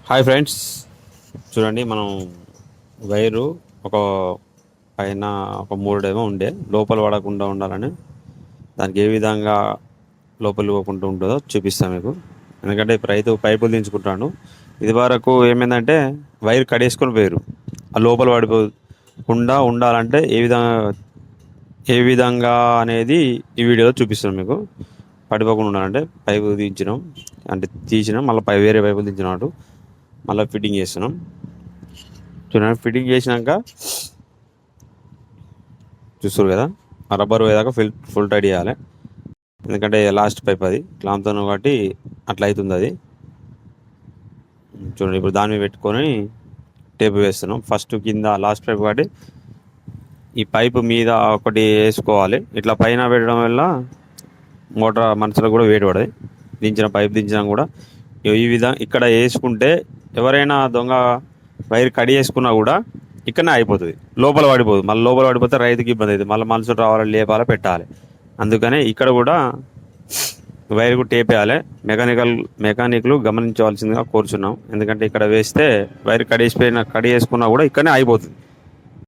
Hi friends, చూడండి మనం wire ఒక పైన ఒక మూడేమో ఉండే లోపల పడకుండా ఉండాలని దానికి ఏ విధంగా లోపల పోకుండా ఉంటుందో చూపిస్తాను మీకు. ఎందుకంటే ఇప్పుడు రైతు పైపులు దించుకుంటాను. ఇది వరకు ఏమైందంటే వైర్ కడేసుకొని పోయారు. ఆ లోపల పడిపోకుండా ఉండాలంటే ఏ విధంగా అనేది ఈ వీడియోలో చూపిస్తాను మీకు. పడిపోకుండా ఉండాలంటే పైపు దించినాం, అంటే తీసినాం, మళ్ళీ వేరే పైపులు దించినట్టు మళ్ళీ ఫిట్టింగ్ చేస్తున్నాం. చూడండి, ఫిట్టింగ్ చేసినాక చూస్తారు కదా, ఆ రబ్బర్ పోయేదాకా ఫుల్ టైట్ చేయాలి. ఎందుకంటే లాస్ట్ పైప్ అది క్లాంప్తో కాబట్టి అట్లా అవుతుంది అది. చూడండి, ఇప్పుడు దాని మీద పెట్టుకొని టేప్ వేస్తున్నాం. ఫస్ట్ కింద లాస్ట్ పైప్ కాబట్టి ఈ పైపు మీద ఒకటి వేసుకోవాలి. ఇట్లా పైన పెట్టడం వల్ల మోటార్ మనసులో కూడా వేడి పడది. పైప్ దించినా కూడా ఈ విధంగా ఇక్కడ వేసుకుంటే ఎవరైనా దొంగ వైర్ కడి వేసుకున్నా కూడా ఇక్కడనే అయిపోతుంది, లోపల పడిపోదు. మళ్ళీ లోపల పడిపోతే రైతుకి ఇబ్బంది అవుతుంది, మళ్ళీ మనుషులు రావాలి, లేపాలి, పెట్టాలి. అందుకనే ఇక్కడ కూడా వైర్కు టేప్ వేయాలి. మెకానిక్లు గమనించవలసిందిగా కోరుచున్నాం. ఎందుకంటే ఇక్కడ వేస్తే వైర్ కడి వేసుకున్నా కూడా ఇక్కడనే అయిపోతుంది.